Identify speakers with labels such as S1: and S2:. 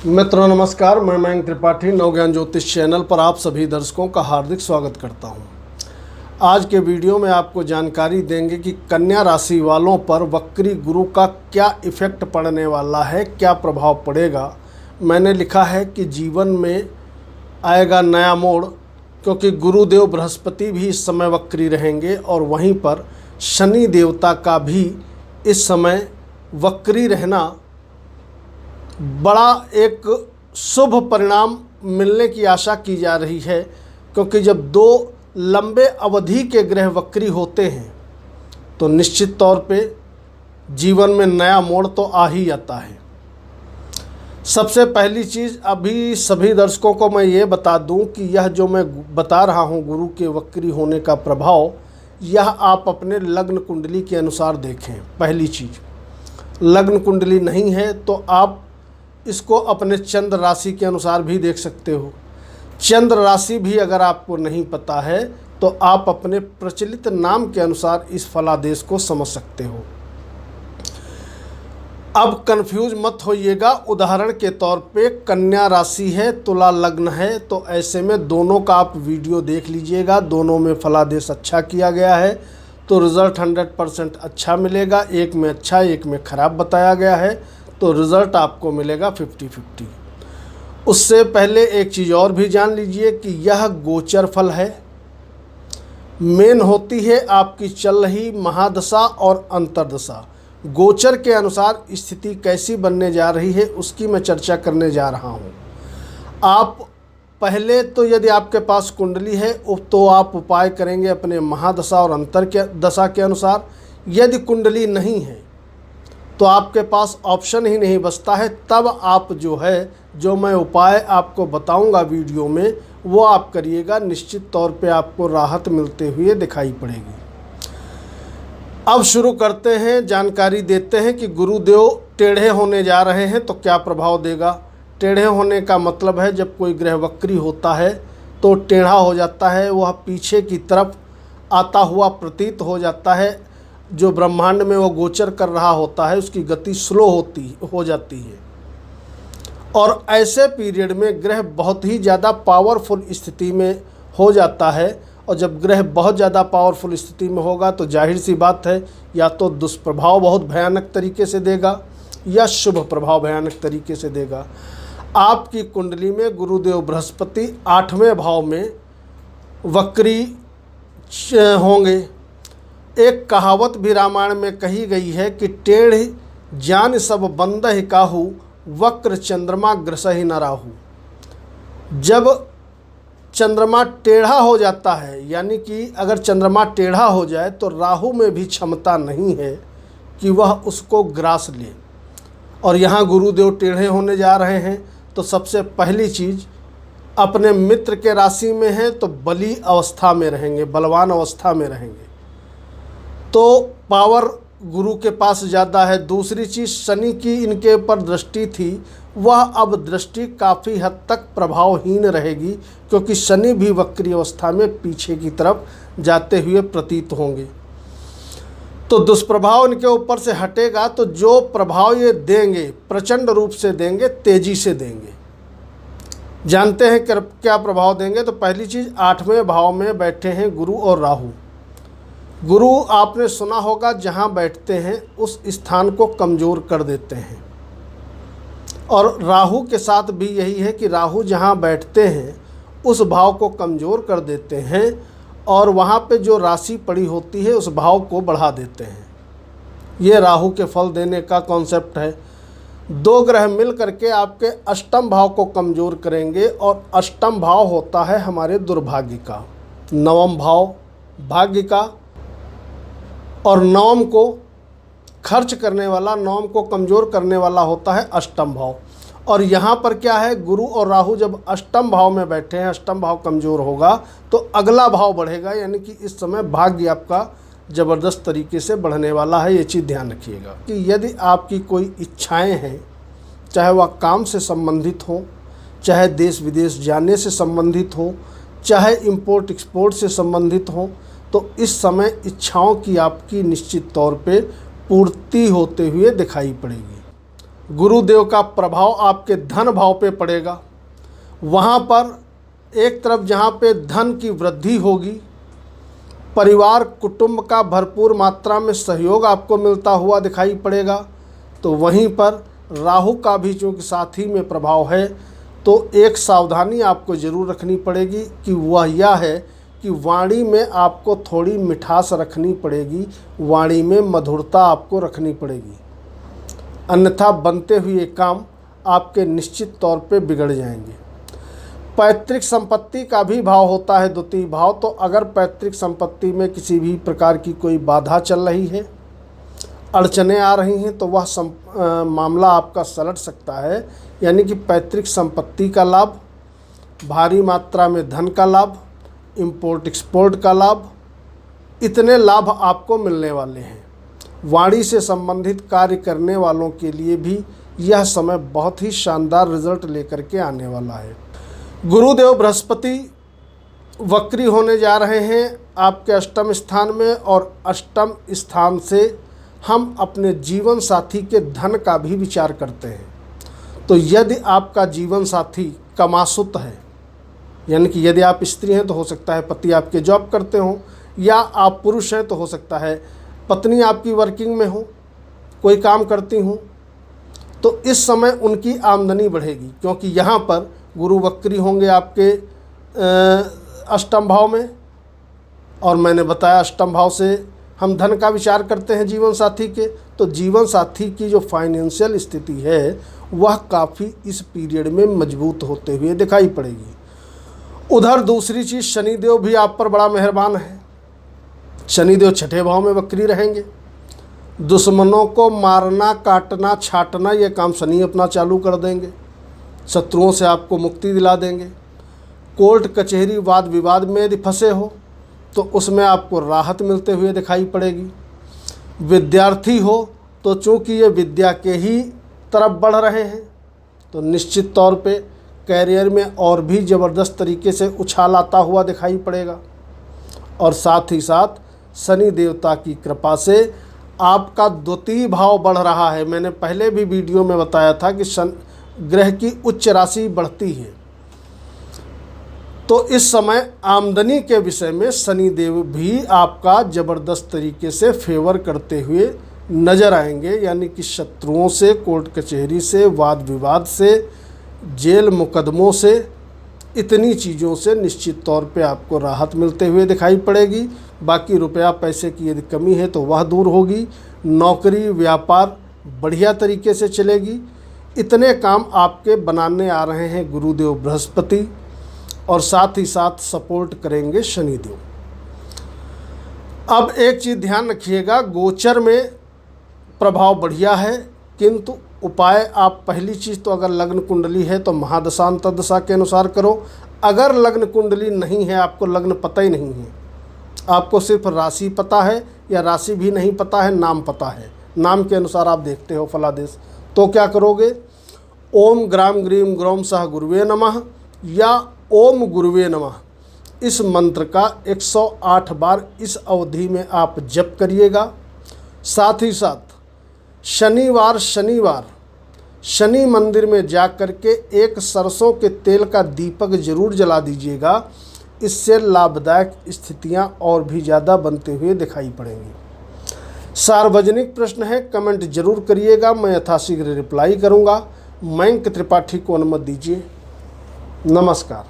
S1: मित्रों नमस्कार, मैं मयंक त्रिपाठी नवज्ञान ज्योतिष चैनल पर आप सभी दर्शकों का हार्दिक स्वागत करता हूं। आज के वीडियो में आपको जानकारी देंगे कि कन्या राशि वालों पर वक्री गुरु का क्या इफ़ेक्ट पड़ने वाला है, क्या प्रभाव पड़ेगा। मैंने लिखा है कि जीवन में आएगा नया मोड़, क्योंकि गुरुदेव बृहस्पति भी इस समय वक्री रहेंगे और वहीं पर शनि देवता का भी इस समय वक्री रहना बड़ा एक शुभ परिणाम मिलने की आशा की जा रही है। क्योंकि जब दो लंबे अवधि के ग्रह वक्री होते हैं तो निश्चित तौर पे जीवन में नया मोड़ तो आ ही जाता है। सबसे पहली चीज़ अभी सभी दर्शकों को मैं ये बता दूं कि यह जो मैं बता रहा हूं गुरु के वक्री होने का प्रभाव, यह आप अपने लग्न कुंडली के अनुसार देखें। पहली चीज़, लग्न कुंडली नहीं है तो आप इसको अपने चंद्र राशि के अनुसार भी देख सकते हो। चंद्र राशि भी अगर आपको नहीं पता है तो आप अपने प्रचलित नाम के अनुसार इस फलादेश को समझ सकते हो। अब कंफ्यूज मत होइएगा। उदाहरण के तौर पे कन्या राशि है, तुला लग्न है, तो ऐसे में दोनों का आप वीडियो देख लीजिएगा। दोनों में फलादेश अच्छा किया गया है तो रिज़ल्ट 100% अच्छा मिलेगा। एक में अच्छा, एक में ख़राब बताया गया है तो रिज़ल्ट आपको मिलेगा 50-50। उससे पहले एक चीज़ और भी जान लीजिए कि यह गोचर फल है। मेन होती है आपकी चल रही महादशा और अंतर्दशा। गोचर के अनुसार स्थिति कैसी बनने जा रही है उसकी मैं चर्चा करने जा रहा हूँ। आप पहले तो यदि आपके पास कुंडली है तो आप उपाय करेंगे अपने महादशा और अंतर के दशा के अनुसार। यदि कुंडली नहीं है तो आपके पास ऑप्शन ही नहीं बचता है। तब आप जो मैं उपाय आपको बताऊंगा वीडियो में वो आप करिएगा। निश्चित तौर पे आपको राहत मिलते हुए दिखाई पड़ेगी। अब शुरू करते हैं, जानकारी देते हैं कि गुरुदेव टेढ़े होने जा रहे हैं तो क्या प्रभाव देगा। टेढ़े होने का मतलब है जब कोई ग्रह वक्री होता है तो टेढ़ा हो जाता है, वह पीछे की तरफ आता हुआ प्रतीत हो जाता है। जो ब्रह्मांड में वो गोचर कर रहा होता है उसकी गति स्लो हो जाती है। और ऐसे पीरियड में ग्रह बहुत ही ज़्यादा पावरफुल स्थिति में हो जाता है। और जब ग्रह बहुत ज़्यादा पावरफुल स्थिति में होगा तो जाहिर सी बात है या तो दुष्प्रभाव बहुत भयानक तरीके से देगा या शुभ प्रभाव भयानक तरीके से देगा। आपकी कुंडली में गुरुदेव बृहस्पति 8वें भाव में वक्री होंगे। एक कहावत भी रामायण में कही गई है कि टेढ़ जान सब बंदह काहू, वक्र चंद्रमा ग्रसहि न राहु। जब चंद्रमा टेढ़ा हो जाता है, यानी कि अगर चंद्रमा टेढ़ा हो जाए तो राहु में भी क्षमता नहीं है कि वह उसको ग्रास ले। और यहाँ गुरुदेव टेढ़े होने जा रहे हैं तो सबसे पहली चीज़, अपने मित्र के राशि में है तो बली अवस्था में रहेंगे, बलवान अवस्था में रहेंगे तो पावर गुरु के पास ज़्यादा है। दूसरी चीज़, शनि की इनके ऊपर दृष्टि थी, वह अब दृष्टि काफ़ी हद तक प्रभावहीन रहेगी क्योंकि शनि भी वक्री अवस्था में पीछे की तरफ जाते हुए प्रतीत होंगे। तो दुष्प्रभाव इनके ऊपर से हटेगा तो जो प्रभाव ये देंगे प्रचंड रूप से देंगे, तेज़ी से देंगे। जानते हैं क्या प्रभाव देंगे। तो पहली चीज़, 8वें भाव में बैठे हैं गुरु और राहु। गुरु आपने सुना होगा जहाँ बैठते हैं उस स्थान को कमज़ोर कर देते हैं। और राहु के साथ भी यही है कि राहु जहाँ बैठते हैं उस भाव को कमज़ोर कर देते हैं और वहाँ पे जो राशि पड़ी होती है उस भाव को बढ़ा देते हैं। ये राहु के फल देने का कॉन्सेप्ट है। दो ग्रह मिल करके आपके अष्टम भाव को कमज़ोर करेंगे और अष्टम भाव होता है हमारे दुर्भाग्य का, नवम भाव भाग्य का, और नवम को खर्च करने वाला, नवम को कमज़ोर करने वाला होता है अष्टम भाव। और यहाँ पर क्या है, गुरु और राहु जब अष्टम भाव में बैठे हैं, अष्टम भाव कमज़ोर होगा तो अगला भाव बढ़ेगा। यानी कि इस समय भाग्य आपका ज़बरदस्त तरीके से बढ़ने वाला है। ये चीज़ ध्यान रखिएगा कि यदि आपकी कोई इच्छाएं हैं, चाहे वह काम से संबंधित हो, चाहे देश विदेश जाने से संबंधित हो, चाहे इम्पोर्ट एक्सपोर्ट से संबंधित हो, तो इस समय इच्छाओं की आपकी निश्चित तौर पे पूर्ति होते हुए दिखाई पड़ेगी। गुरुदेव का प्रभाव आपके धन भाव पे पड़ेगा। वहाँ पर एक तरफ जहाँ पे धन की वृद्धि होगी, परिवार कुटुंब का भरपूर मात्रा में सहयोग आपको मिलता हुआ दिखाई पड़ेगा, तो वहीं पर राहु का भी चूँकि साथ ही में प्रभाव है, तो एक सावधानी आपको ज़रूर रखनी पड़ेगी कि वह यह है कि वाणी में आपको थोड़ी मिठास रखनी पड़ेगी, वाणी में मधुरता आपको रखनी पड़ेगी, अन्यथा बनते हुए काम आपके निश्चित तौर पे बिगड़ जाएंगे। पैतृक संपत्ति का भी भाव होता है द्वितीय भाव, तो अगर पैतृक संपत्ति में किसी भी प्रकार की कोई बाधा चल रही है, अड़चनें आ रही हैं, तो वह मामला आपका सलट सकता है। यानी कि पैतृक संपत्ति का लाभ, भारी मात्रा में धन का लाभ, इंपोर्ट एक्सपोर्ट का लाभ, इतने लाभ आपको मिलने वाले हैं। वाणी से संबंधित कार्य करने वालों के लिए भी यह समय बहुत ही शानदार रिजल्ट लेकर के आने वाला है। गुरुदेव बृहस्पति वक्री होने जा रहे हैं आपके अष्टम स्थान में, और अष्टम स्थान से हम अपने जीवन साथी के धन का भी विचार करते हैं। तो यदि आपका जीवन साथी कमासुत है, यानी कि यदि आप स्त्री हैं तो हो सकता है पति आपके जॉब करते हों, या आप पुरुष हैं तो हो सकता है पत्नी आपकी वर्किंग में हो, कोई काम करती हूँ, तो इस समय उनकी आमदनी बढ़ेगी, क्योंकि यहाँ पर गुरु वक्री होंगे आपके अष्टम भाव में, और मैंने बताया अष्टम भाव से हम धन का विचार करते हैं जीवन साथी के, तो जीवन साथी की जो फाइनेंशियल स्थिति है वह काफ़ी इस पीरियड में मजबूत होते हुए दिखाई पड़ेगी। उधर दूसरी चीज़, शनिदेव भी आप पर बड़ा मेहरबान है। शनिदेव छठे भाव में वक्री रहेंगे। दुश्मनों को मारना, काटना, छाटना ये काम शनि अपना चालू कर देंगे। शत्रुओं से आपको मुक्ति दिला देंगे। कोर्ट कचहरी वाद विवाद में यदि फंसे हो तो उसमें आपको राहत मिलते हुए दिखाई पड़ेगी। विद्यार्थी हो तो चूँकि ये विद्या के ही तरफ बढ़ रहे हैं, तो निश्चित तौर पे कैरियर में और भी ज़बरदस्त तरीके से उछाल आता हुआ दिखाई पड़ेगा। और साथ ही साथ शनि देवता की कृपा से आपका द्वितीय भाव बढ़ रहा है। मैंने पहले भी वीडियो में बताया था कि ग्रह की उच्च राशि बढ़ती है, तो इस समय आमदनी के विषय में शनि देव भी आपका ज़बरदस्त तरीके से फेवर करते हुए नज़र आएंगे। यानी कि शत्रुओं से, कोर्ट कचहरी से, वाद विवाद से, जेल मुकदमों से, इतनी चीज़ों से निश्चित तौर पे आपको राहत मिलते हुए दिखाई पड़ेगी। बाकी रुपया पैसे की यदि कमी है तो वह दूर होगी। नौकरी व्यापार बढ़िया तरीके से चलेगी। इतने काम आपके बनाने आ रहे हैं गुरुदेव बृहस्पति, और साथ ही साथ सपोर्ट करेंगे शनिदेव। अब एक चीज़ ध्यान रखिएगा, गोचर में प्रभाव बढ़िया है, किंतु उपाय आप पहली चीज़ तो अगर लग्न कुंडली है तो महादशा अंतर्दशा के अनुसार करो। अगर लग्न कुंडली नहीं है, आपको लग्न पता ही नहीं है, आपको सिर्फ राशि पता है या राशि भी नहीं पता है, नाम पता है, नाम के अनुसार आप देखते हो फलादेश, तो क्या करोगे? ओम ग्राम ग्रीम ग्रोम सह गुरुवे नमः या ओम गुरुवे नमः, इस मंत्र का 108 बार इस अवधि में आप जप करिएगा। साथ ही साथ शनिवार शनि मंदिर में जा कर के एक सरसों के तेल का दीपक जरूर जला दीजिएगा। इससे लाभदायक स्थितियां और भी ज़्यादा बनते हुए दिखाई पड़ेंगी। सार्वजनिक प्रश्न है, कमेंट जरूर करिएगा, मैं यथाशीघ्र रिप्लाई करूंगा। मयंक त्रिपाठी को अनुमति दीजिए। नमस्कार।